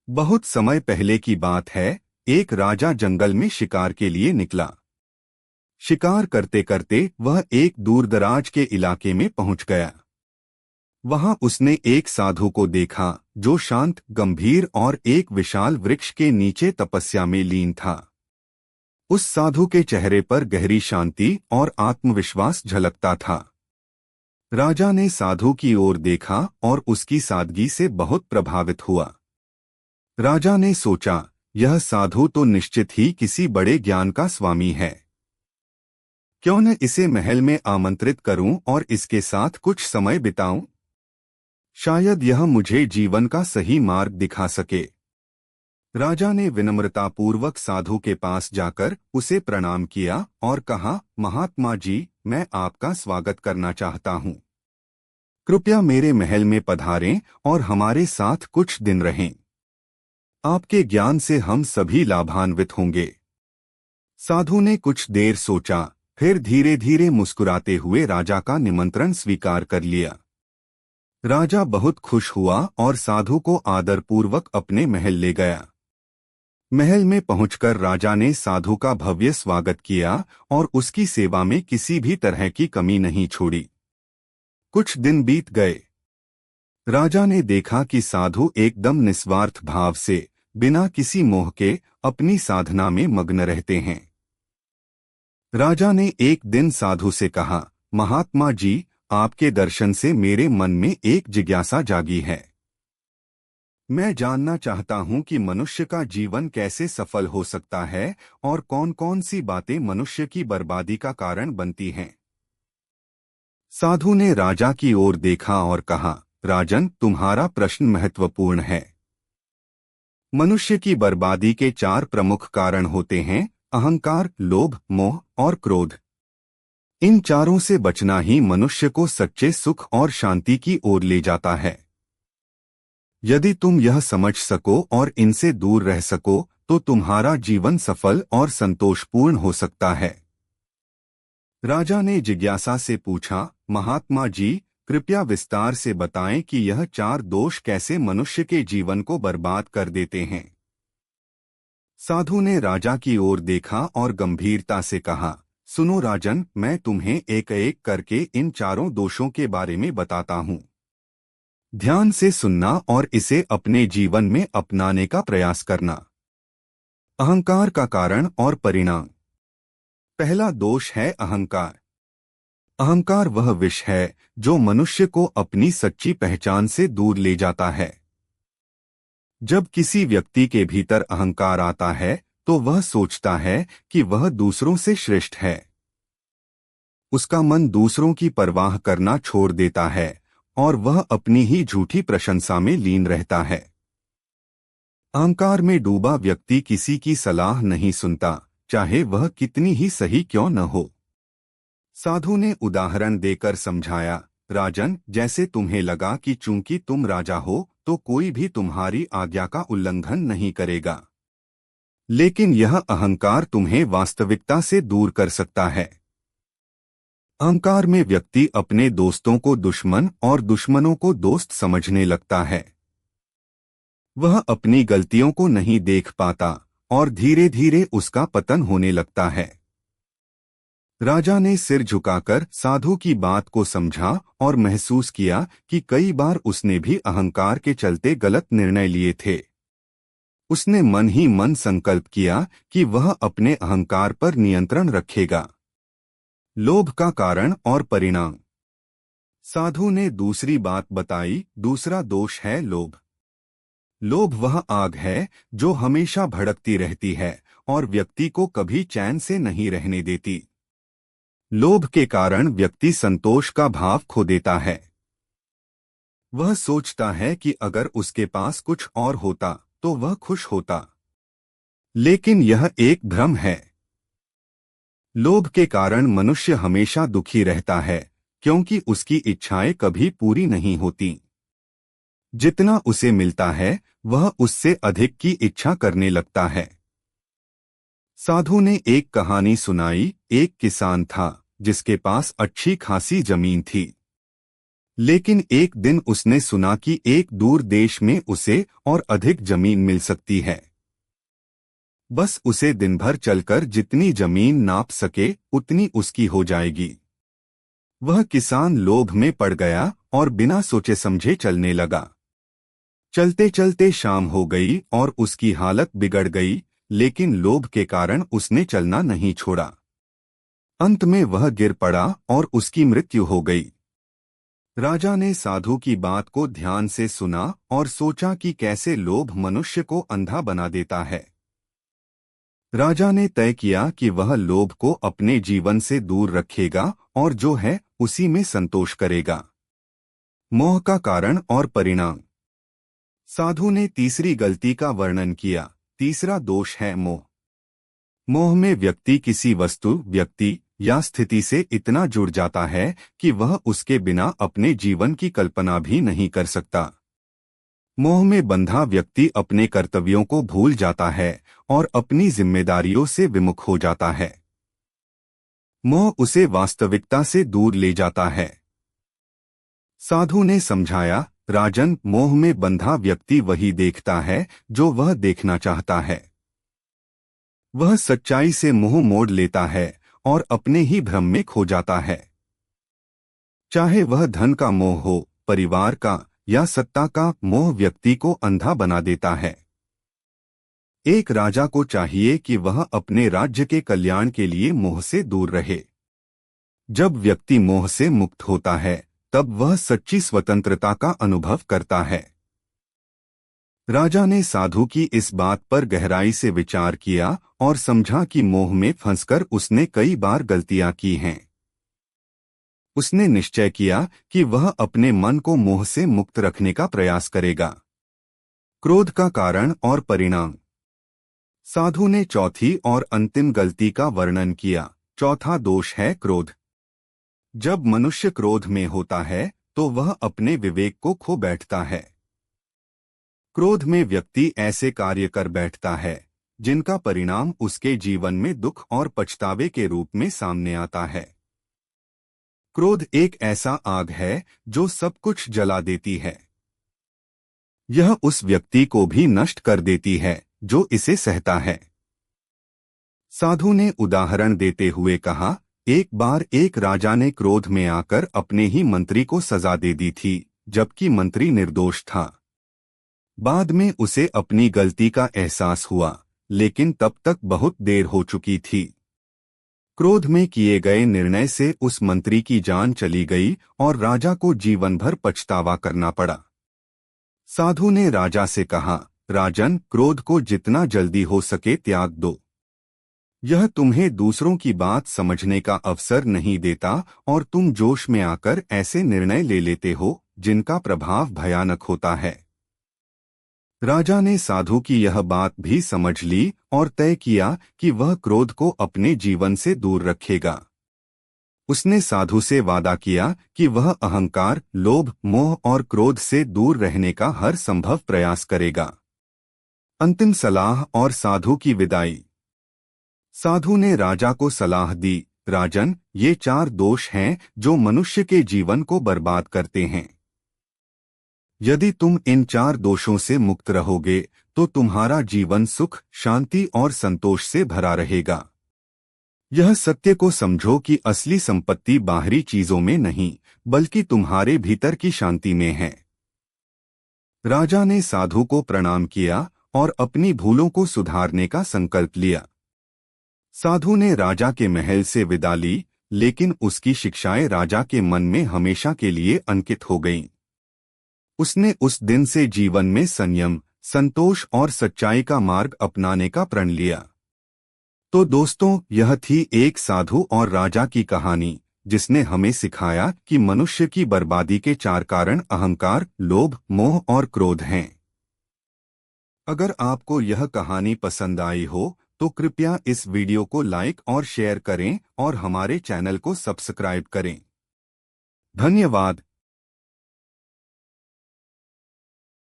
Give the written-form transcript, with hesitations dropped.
बहुत समय पहले की बात है। एक राजा जंगल में शिकार के लिए निकला। शिकार करते करते वह एक दूरदराज के इलाके में पहुंच गया। वहां उसने एक साधु को देखा जो शांत, गंभीर और एक विशाल वृक्ष के नीचे तपस्या में लीन था। उस साधु के चेहरे पर गहरी शांति और आत्मविश्वास झलकता था। राजा ने साधु की ओर देखा और उसकी सादगी से बहुत प्रभावित हुआ। राजा ने सोचा, यह साधु तो निश्चित ही किसी बड़े ज्ञान का स्वामी है। क्यों न इसे महल में आमंत्रित करूं और इसके साथ कुछ समय बिताऊं? शायद यह मुझे जीवन का सही मार्ग दिखा सके। राजा ने विनम्रतापूर्वक साधु के पास जाकर उसे प्रणाम किया और कहा, महात्मा जी, मैं आपका स्वागत करना चाहता हूं। कृपया मेरे महल में पधारें और हमारे साथ कुछ दिन रहें। आपके ज्ञान से हम सभी लाभान्वित होंगे। साधु ने कुछ देर सोचा, फिर धीरे धीरे मुस्कुराते हुए राजा का निमंत्रण स्वीकार कर लिया। राजा बहुत खुश हुआ और साधु को आदरपूर्वक अपने महल ले गया। महल में पहुंचकर राजा ने साधु का भव्य स्वागत किया और उसकी सेवा में किसी भी तरह की कमी नहीं छोड़ी। कुछ दिन बीत गए। राजा ने देखा कि साधु एकदम निस्वार्थ भाव से, बिना किसी मोह के, अपनी साधना में मग्न रहते हैं। राजा ने एक दिन साधु से कहा, महात्मा जी, आपके दर्शन से मेरे मन में एक जिज्ञासा जागी है। मैं जानना चाहता हूं कि मनुष्य का जीवन कैसे सफल हो सकता है और कौन कौन सी बातें मनुष्य की बर्बादी का कारण बनती हैं। साधु ने राजा की ओर देखा और कहा, राजन, तुम्हारा प्रश्न महत्वपूर्ण है। मनुष्य की बर्बादी के 4 प्रमुख कारण होते हैं: अहंकार, लोभ, मोह और क्रोध। इन चारों से बचना ही मनुष्य को सच्चे सुख और शांति की ओर ले जाता है। यदि तुम यह समझ सको और इनसे दूर रह सको तो तुम्हारा जीवन सफल और संतोषपूर्ण हो सकता है। राजा ने जिज्ञासा से पूछा, महात्मा जी, कृपया विस्तार से बताएं कि यह 4 दोष कैसे मनुष्य के जीवन को बर्बाद कर देते हैं। साधु ने राजा की ओर देखा और गंभीरता से कहा, सुनो राजन, मैं तुम्हें एक एक करके इन 4 दोषों के बारे में बताता हूं। ध्यान से सुनना और इसे अपने जीवन में अपनाने का प्रयास करना। अहंकार का कारण और परिणाम। पहला दोष है अहंकार। अहंकार वह विष है जो मनुष्य को अपनी सच्ची पहचान से दूर ले जाता है। जब किसी व्यक्ति के भीतर अहंकार आता है तो वह सोचता है कि वह दूसरों से श्रेष्ठ है। उसका मन दूसरों की परवाह करना छोड़ देता है और वह अपनी ही झूठी प्रशंसा में लीन रहता है। अहंकार में डूबा व्यक्ति किसी की सलाह नहीं सुनता, चाहे वह कितनी ही सही क्यों न हो। साधु ने उदाहरण देकर समझाया, राजन, जैसे तुम्हें लगा कि चूंकि तुम राजा हो तो कोई भी तुम्हारी आज्ञा का उल्लंघन नहीं करेगा, लेकिन यह अहंकार तुम्हें वास्तविकता से दूर कर सकता है। अहंकार में व्यक्ति अपने दोस्तों को दुश्मन और दुश्मनों को दोस्त समझने लगता है। वह अपनी गलतियों को नहीं देख पाता और धीरे धीरे उसका पतन होने लगता है। राजा ने सिर झुकाकर साधु की बात को समझा और महसूस किया कि कई बार उसने भी अहंकार के चलते गलत निर्णय लिए थे। उसने मन ही मन संकल्प किया कि वह अपने अहंकार पर नियंत्रण रखेगा। लोभ का कारण और परिणाम। साधु ने दूसरी बात बताई, दूसरा दोष है लोभ। लोभ वह आग है जो हमेशा भड़कती रहती है और व्यक्ति को कभी चैन से नहीं रहने देती। लोभ के कारण व्यक्ति संतोष का भाव खो देता है। वह सोचता है कि अगर उसके पास कुछ और होता तो वह खुश होता, लेकिन यह एक भ्रम है। लोभ के कारण मनुष्य हमेशा दुखी रहता है क्योंकि उसकी इच्छाएं कभी पूरी नहीं होती। जितना उसे मिलता है वह उससे अधिक की इच्छा करने लगता है। साधु ने एक कहानी सुनाई। एक किसान था जिसके पास अच्छी खासी जमीन थी। लेकिन एक दिन उसने सुना कि एक दूर देश में उसे और अधिक जमीन मिल सकती है। बस उसे दिन भर चलकर जितनी जमीन नाप सके उतनी उसकी हो जाएगी। वह किसान लोभ में पड़ गया और बिना सोचे समझे चलने लगा। चलते चलते शाम हो गई और उसकी हालत बिगड़ गई, लेकिन लोभ के कारण उसने चलना नहीं छोड़ा। अंत में वह गिर पड़ा और उसकी मृत्यु हो गई। राजा ने साधु की बात को ध्यान से सुना और सोचा कि कैसे लोभ मनुष्य को अंधा बना देता है। राजा ने तय किया कि वह लोभ को अपने जीवन से दूर रखेगा और जो है उसी में संतोष करेगा। मोह का कारण और परिणाम। साधु ने तीसरी गलती का वर्णन किया। तीसरा दोष है मोह। मोह में व्यक्ति किसी वस्तु, व्यक्ति या स्थिति से इतना जुड़ जाता है कि वह उसके बिना अपने जीवन की कल्पना भी नहीं कर सकता। मोह में बंधा व्यक्ति अपने कर्तव्यों को भूल जाता है और अपनी जिम्मेदारियों से विमुख हो जाता है। मोह उसे वास्तविकता से दूर ले जाता है। साधु ने समझाया, राजन, मोह में बंधा व्यक्ति वही देखता है जो वह देखना चाहता है। वह सच्चाई से मुंह मोड़ लेता है और अपने ही भ्रम में खो जाता है। चाहे वह धन का मोह हो, परिवार का या सत्ता का मोह व्यक्ति को अंधा बना देता है। एक राजा को चाहिए कि वह अपने राज्य के कल्याण के लिए मोह से दूर रहे। जब व्यक्ति मोह से मुक्त होता है तब वह सच्ची स्वतंत्रता का अनुभव करता है। राजा ने साधु की इस बात पर गहराई से विचार किया और समझा कि मोह में फंसकर उसने कई बार गलतियां की हैं। उसने निश्चय किया कि वह अपने मन को मोह से मुक्त रखने का प्रयास करेगा। क्रोध का कारण और परिणाम। साधु ने चौथी और अंतिम गलती का वर्णन किया। चौथा दोष है क्रोध। जब मनुष्य क्रोध में होता है तो वह अपने विवेक को खो बैठता है। क्रोध में व्यक्ति ऐसे कार्य कर बैठता है जिनका परिणाम उसके जीवन में दुख और पछतावे के रूप में सामने आता है। क्रोध एक ऐसा आग है जो सब कुछ जला देती है। यह उस व्यक्ति को भी नष्ट कर देती है जो इसे सहता है। साधु ने उदाहरण देते हुए कहा, एक बार एक राजा ने क्रोध में आकर अपने ही मंत्री को सजा दे दी थी, जबकि मंत्री निर्दोष था। बाद में उसे अपनी गलती का एहसास हुआ, लेकिन तब तक बहुत देर हो चुकी थी। क्रोध में किए गए निर्णय से उस मंत्री की जान चली गई और राजा को जीवन भर पछतावा करना पड़ा। साधु ने राजा से कहा, राजन, क्रोध को जितना जल्दी हो सके त्याग दो। यह तुम्हें दूसरों की बात समझने का अवसर नहीं देता और तुम जोश में आकर ऐसे निर्णय ले लेते हो जिनका प्रभाव भयानक होता है। राजा ने साधु की यह बात भी समझ ली और तय किया कि वह क्रोध को अपने जीवन से दूर रखेगा। उसने साधु से वादा किया कि वह अहंकार, लोभ, मोह और क्रोध से दूर रहने का हर संभव प्रयास करेगा। अंतिम सलाह और साधु की विदाई। साधु ने राजा को सलाह दी, राजन, ये 4 दोष हैं जो मनुष्य के जीवन को बर्बाद करते हैं। यदि तुम इन 4 दोषों से मुक्त रहोगे तो तुम्हारा जीवन सुख, शांति और संतोष से भरा रहेगा। यह सत्य को समझो कि असली संपत्ति बाहरी चीजों में नहीं, बल्कि तुम्हारे भीतर की शांति में है। राजा ने साधु को प्रणाम किया और अपनी भूलों को सुधारने का संकल्प लिया। साधु ने राजा के महल से विदा ली, लेकिन उसकी शिक्षाएं राजा के मन में हमेशा के लिए अंकित हो गईं। उसने उस दिन से जीवन में संयम, संतोष और सच्चाई का मार्ग अपनाने का प्रण लिया। तो दोस्तों, यह थी एक साधु और राजा की कहानी जिसने हमें सिखाया कि मनुष्य की बर्बादी के 4 कारण अहंकार, लोभ, मोह और क्रोध हैं। अगर आपको यह कहानी पसंद आई हो तो कृपया इस वीडियो को लाइक और शेयर करें और हमारे चैनल को सब्सक्राइब करें। धन्यवाद।